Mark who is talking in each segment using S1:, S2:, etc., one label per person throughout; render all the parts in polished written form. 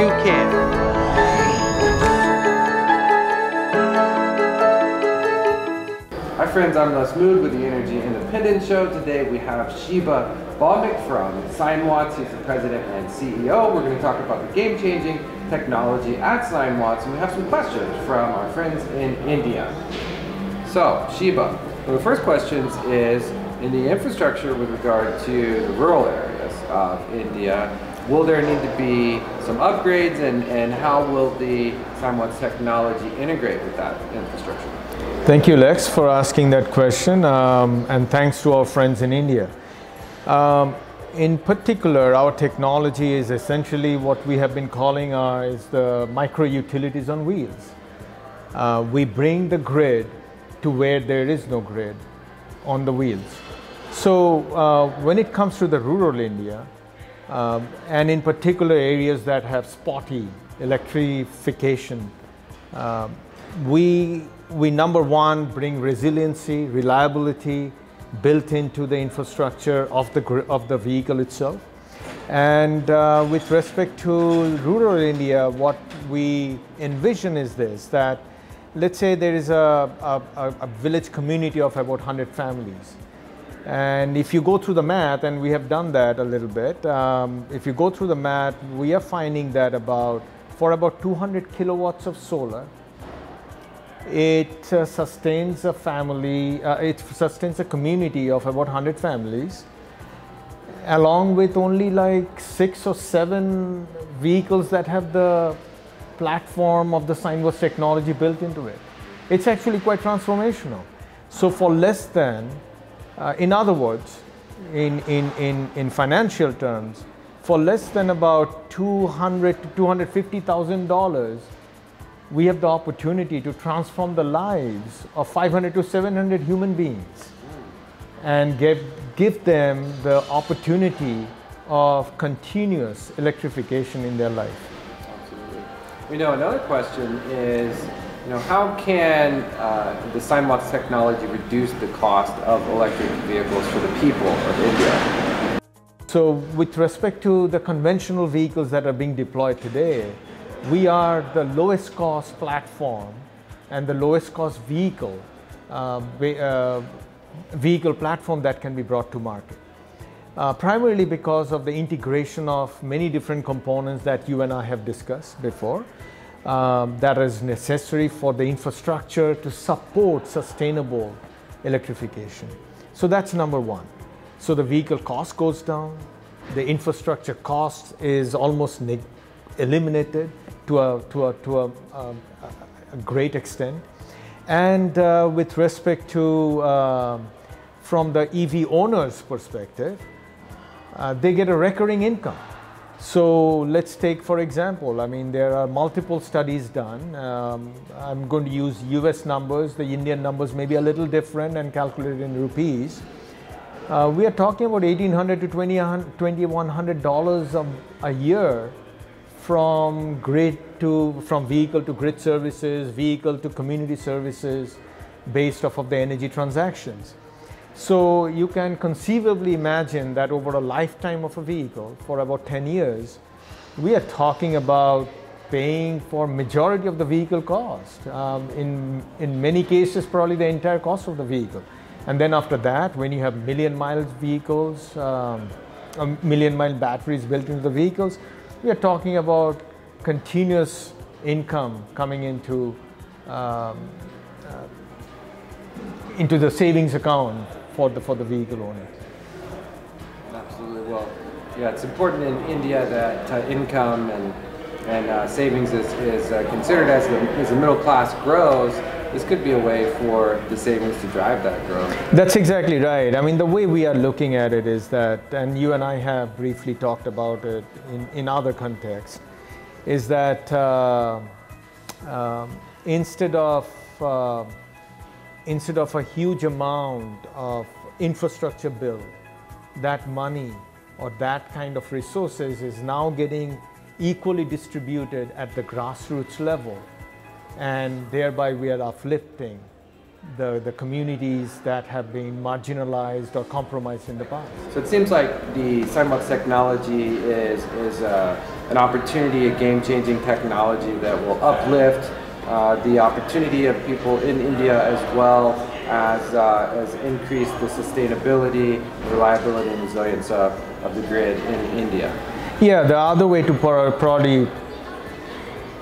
S1: you can.
S2: Hi friends, I'm Les Mood with the Energy Independent Show. Today we have Shiba Bhawmik from Sinewatts. He's the president and CEO. We're going to talk about the game-changing technology at Sinewatts, and we have some questions from our friends in India. So, Shiba, one of the first questions is, in the infrastructure with regard to the rural areas of India, will there need to be some upgrades, and how will the Sinewatts technology integrate with that infrastructure?
S3: Thank you, Lex, for asking that question, and thanks to our friends in India. In particular, our technology is essentially what we have been calling is the micro-utilities on wheels. We bring the grid to where there is no grid on the wheels. So when it comes to the rural India, and in particular areas that have spotty electrification, we number one bring resiliency, reliability built into the infrastructure of the vehicle itself. And with respect to rural India, what we envision is this, that let's say there is a village community of about 100 families. And if you go through the math, and we have done that a little bit, if you go through the math, we are finding that for about 200 kilowatts of solar, it sustains a family, it sustains a community of about 100 families, along with only like 6 or 7 vehicles that have the platform of the Sinewatts technology built into it. It's actually quite transformational. So for less than, in other words, in financial terms, for less than about $200,000 to $250,000, we have the opportunity to transform the lives of 500 to 700 human beings and give them the opportunity of continuous electrification in their life.
S2: Absolutely. We know another question is, how can the Sinewatts technology reduce the cost of electric vehicles for the people of India?
S3: So with respect to the conventional vehicles that are being deployed today, we are the lowest cost platform and the lowest cost vehicle platform that can be brought to market. Primarily because of the integration of many different components that you and I have discussed before, that is necessary for the infrastructure to support sustainable electrification. So that's number one. So the vehicle cost goes down, the infrastructure cost is almost eliminated to a great extent. And with respect to, from the EV owner's perspective, they get a recurring income. So let's take, for example, there are multiple studies done. I'm going to use US numbers. The Indian numbers may be a little different and calculated in rupees. We are talking about $1,800 to $2,100 a year from vehicle to grid services, vehicle to community services, based off of the energy transactions. So you can conceivably imagine that over a lifetime of a vehicle, for about 10 years, we are talking about paying for majority of the vehicle cost. In many cases, probably the entire cost of the vehicle. And then after that, when you have million-mile vehicles, million-mile batteries built into the vehicles, we are talking about continuous income coming into the savings account for the vehicle owner.
S2: Absolutely. Well, yeah, it's important in India that income and savings is considered as the middle class grows. This could be a way for the savings to drive that growth.
S3: That's exactly right. The way we are looking at it is that, and you and I have briefly talked about it in other contexts, is that instead of a huge amount of infrastructure build, that money or that kind of resources is now getting equally distributed at the grassroots level, and thereby we are uplifting the communities that have been marginalized or compromised in the past.
S2: So it seems like the Sinewatts technology is a an opportunity, a game-changing technology that will uplift the opportunity of people in India as well as increase the sustainability, reliability, and resilience of the grid in India.
S3: Yeah, the other way to probably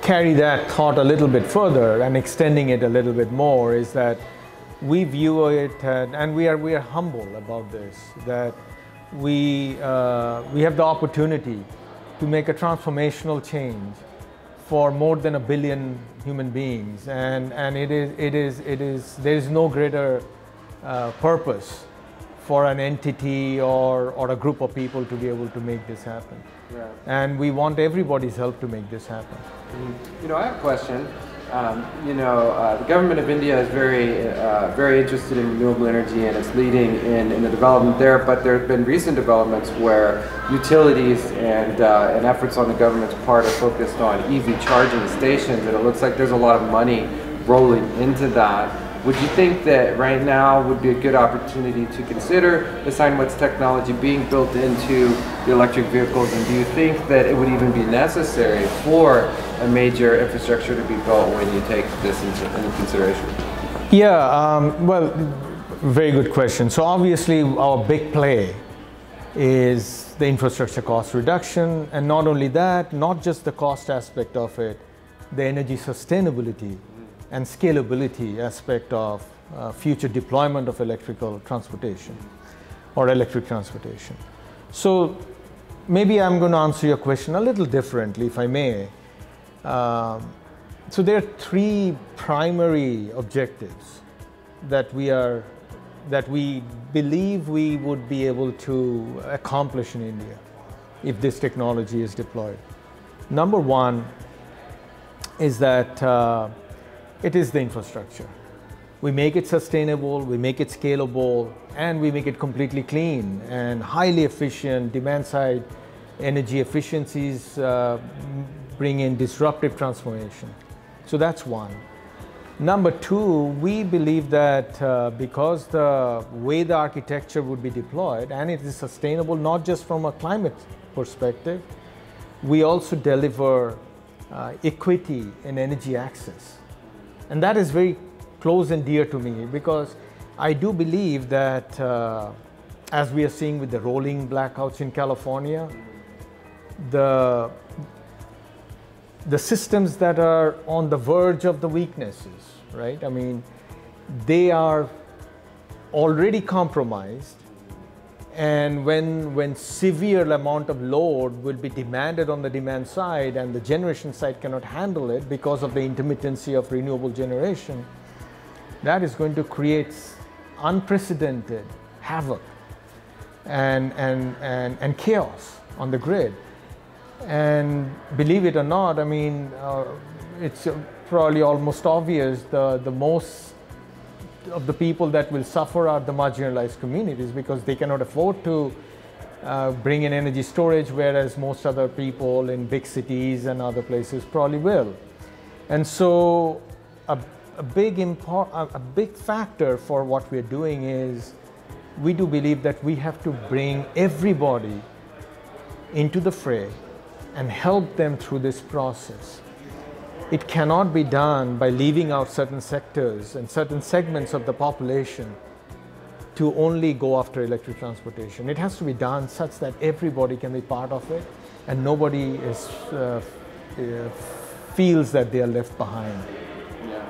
S3: carry that thought a little bit further and extending it a little bit more is that we view it, and we are humble about this, that we have the opportunity to make a transformational change for more than 1 billion human beings, and there is no greater purpose for an entity or a group of people to be able to make this happen. Right. And we want everybody's help to make this happen.
S2: You know, I have a question. The government of India is very interested in renewable energy, and it's leading in the development there, but there have been recent developments where utilities and efforts on the government's part are focused on EV charging stations, and it looks like there's a lot of money rolling into that. Would you think that right now would be a good opportunity to consider the Sinewatts technology being built into the electric vehicles, and do you think that it would even be necessary for a major infrastructure to be built when you take this into consideration?
S3: Yeah, well, very good question. So obviously our big play is the infrastructure cost reduction, and not only that, not just the cost aspect of it, the energy sustainability and scalability aspect of future deployment of electrical transportation or electric transportation. So maybe I'm going to answer your question a little differently, if I may. So there are 3 primary objectives that we believe we would be able to accomplish in India if this technology is deployed. Number 1 is that it is the infrastructure. We make it sustainable, we make it scalable, and we make it completely clean and highly efficient. Demand side energy efficiencies bring in disruptive transformation. So that's 1. Number 2, we believe that because the way the architecture would be deployed, and it is sustainable not just from a climate perspective, we also deliver equity in energy access. And that is very close and dear to me, because I do believe that as we are seeing with the rolling blackouts in California, the systems that are on the verge of the weaknesses, right? I mean, they are already compromised, and when severe amount of load will be demanded on the demand side and the generation side cannot handle it because of the intermittency of renewable generation, that is going to create unprecedented havoc and chaos on the grid. And believe it or not, I mean, it's probably almost obvious the most of the people that will suffer are the marginalized communities, because they cannot afford to bring in energy storage, whereas most other people in big cities and other places probably will. And so a big factor for what we're doing is we do believe that we have to bring everybody into the fray and help them through this process. It cannot be done by leaving out certain sectors and certain segments of the population to only go after electric transportation. It has to be done such that everybody can be part of it and nobody feels that they are left behind. Yeah.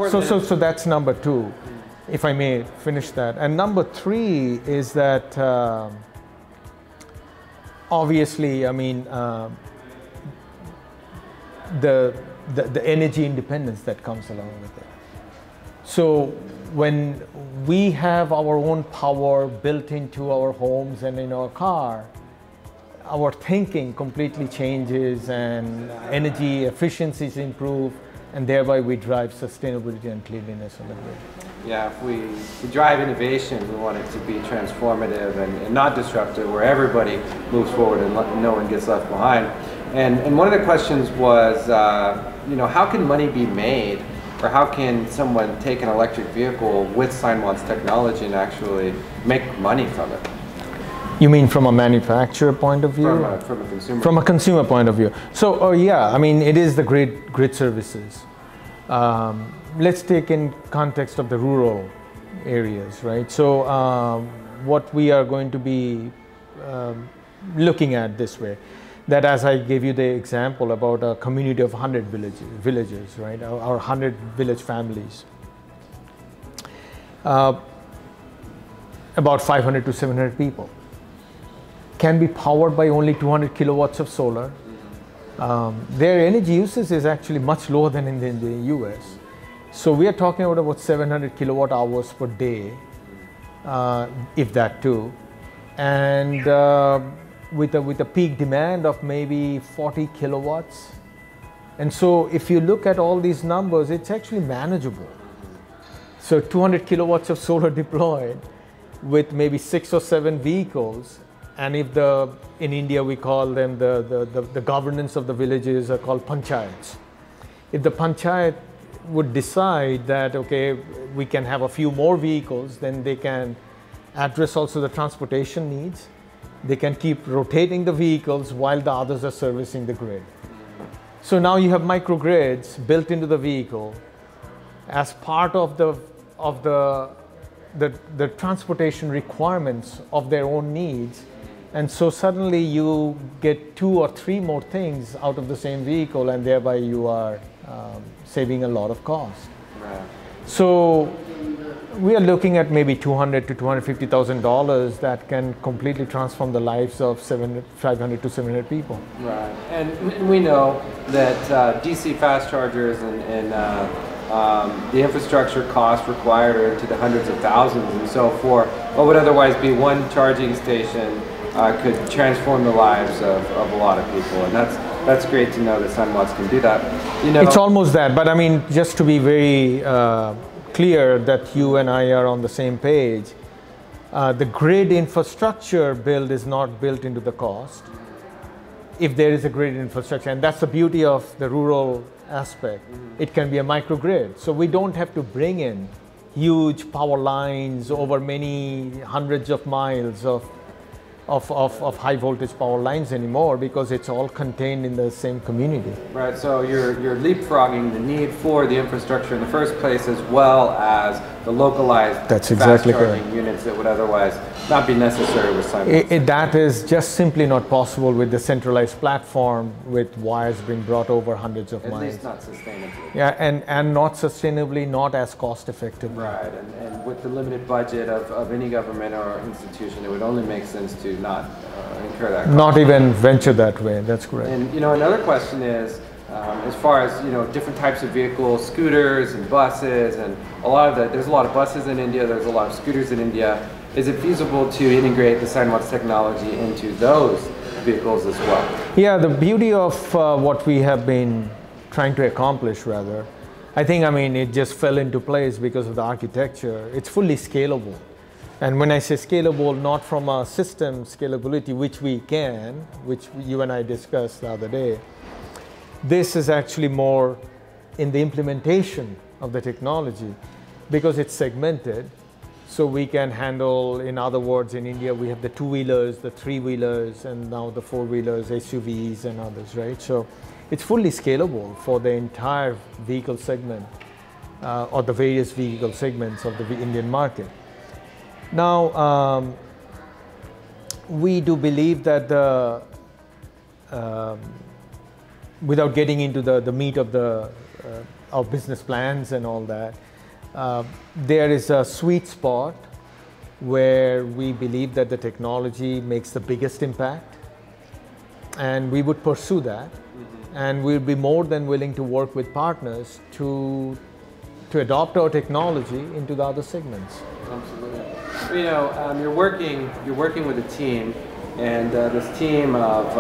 S3: So that's number 2, if I may finish that. And number 3 is that obviously, I mean, the energy independence that comes along with it. So when we have our own power built into our homes and in our car, our thinking completely changes and energy efficiencies improve, and thereby we drive sustainability and cleanliness on the grid.
S2: Yeah, if we drive innovation, we want it to be transformative and not disruptive, where everybody moves forward and no one gets left behind. And one of the questions was, how can money be made, or how can someone take an electric vehicle with Sinewatts technology and actually make money from it?
S3: You mean from a manufacturer point of view?
S2: From a consumer.
S3: From a consumer point of view. So, yeah, I mean, it is the grid services. Let's take in context of the rural areas, right? So, what we are going to be looking at this way, that as I gave you the example about a community of 100 villages, right, or 100 village families. About 500 to 700 people can be powered by only 200 kilowatts of solar. Their energy usage is actually much lower than in the US. So we are talking about 700 kilowatt hours per day, if that too, and with a peak demand of maybe 40 kilowatts. And so if you look at all these numbers, it's actually manageable. So 200 kilowatts of solar deployed with maybe 6 or 7 vehicles, and if in India we call them the governance of the villages are called panchayats. If the panchayat would decide that, okay, we can have a few more vehicles, then they can address also the transportation needs. They can keep rotating the vehicles while the others are servicing the grid. So now you have microgrids built into the vehicle as part of the transportation requirements of their own needs. And so suddenly you get 2 or 3 more things out of the same vehicle, and thereby you are saving a lot of cost.
S2: Right.
S3: So we are looking at maybe $200,000 to $250,000 that can completely transform the lives of 500 to 700 people.
S2: Right, and we know that DC fast chargers and the infrastructure costs required are into the hundreds of thousands, and so for what would otherwise be one charging station could transform the lives of a lot of people, and that's great to know that Sinewatts can do that. You know,
S3: it's almost that, but I mean, just to be very clear that you and I are on the same page, the grid infrastructure build is not built into the cost. If there is a grid infrastructure, and that's the beauty of the rural aspect, it can be a microgrid. So we don't have to bring in huge power lines over many hundreds of miles of high voltage power lines anymore, because it's all contained in the same community.
S2: Right, so you're leapfrogging the need for the infrastructure in the first place, as well as the localized
S3: That's exactly
S2: fast charging
S3: correct.
S2: units that would otherwise not be necessary with Sinewatts.
S3: That is just simply not possible with the centralized platform with wires being brought over hundreds of miles.
S2: At least not sustainably.
S3: Yeah, and not sustainably, not as cost effectively.
S2: Right, and with the limited budget of any government or institution, it would only make sense to not incur that cost.
S3: Not even venture that way, that's correct.
S2: And you know, another question is, as far as, you know, different types of vehicles, scooters and buses, and there's a lot of buses in India, there's a lot of scooters in India. Is it feasible to integrate the Sinewatts technology into those vehicles as well?
S3: Yeah, the beauty of what we have been trying to accomplish, rather, I think, I mean, it just fell into place because of the architecture. It's fully scalable. And when I say scalable, not from a system scalability, which we can, which you and I discussed the other day. This is actually more in the implementation of the technology, because it's segmented. So we can handle, in other words, in India, we have the 2-wheelers, the 3-wheelers, and now the 4-wheelers, SUVs and others, right? So it's fully scalable for the entire vehicle segment, or the various vehicle segments of the Indian market. Now, we do believe that without getting into the meat of our business plans and all that, there is a sweet spot where we believe that the technology makes the biggest impact, and we would pursue that. And we'll be more than willing to work with partners to adopt our technology into the other segments.
S2: Absolutely. You know, you're working with a team, and this team of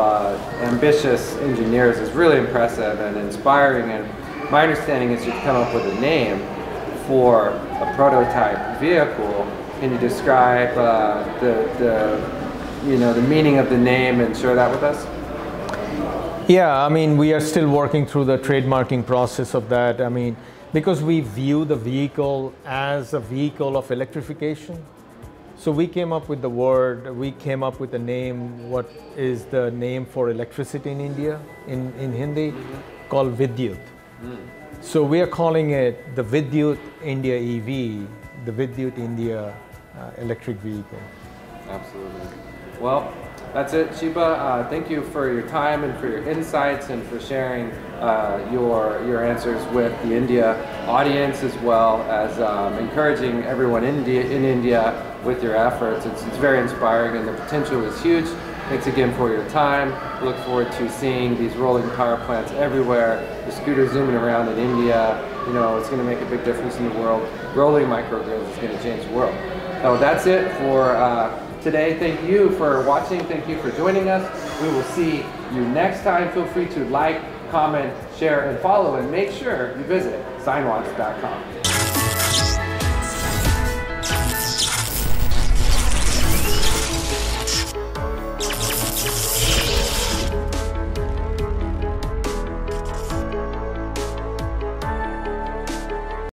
S2: ambitious engineers is really impressive and inspiring. And my understanding is you've come up with a name for a prototype vehicle. Can you describe the meaning of the name and share that with us?
S3: Yeah, I mean, we are still working through the trademarking process of that. I mean, because we view the vehicle as a vehicle of electrification. So we came up with the word, we came up with the name, what is the name for electricity in India, in Hindi, called Vidyut. So we are calling it the Vidyut India EV, the Vidyut India electric vehicle.
S2: Absolutely. Well, that's it, Shiba. Thank you for your time and for your insights and for sharing your answers with the India audience, as well as encouraging everyone in India with your efforts. It's very inspiring and the potential is huge. Thanks again for your time. We look forward to seeing these rolling power plants everywhere, the scooters zooming around in India. You know, it's going to make a big difference in the world. Rolling microgrids is going to change the world. So that's it for today. Thank you for watching. Thank you for joining us. We will see you next time. Feel free to like, comment, share, and follow, and make sure you visit Sinewatts.com.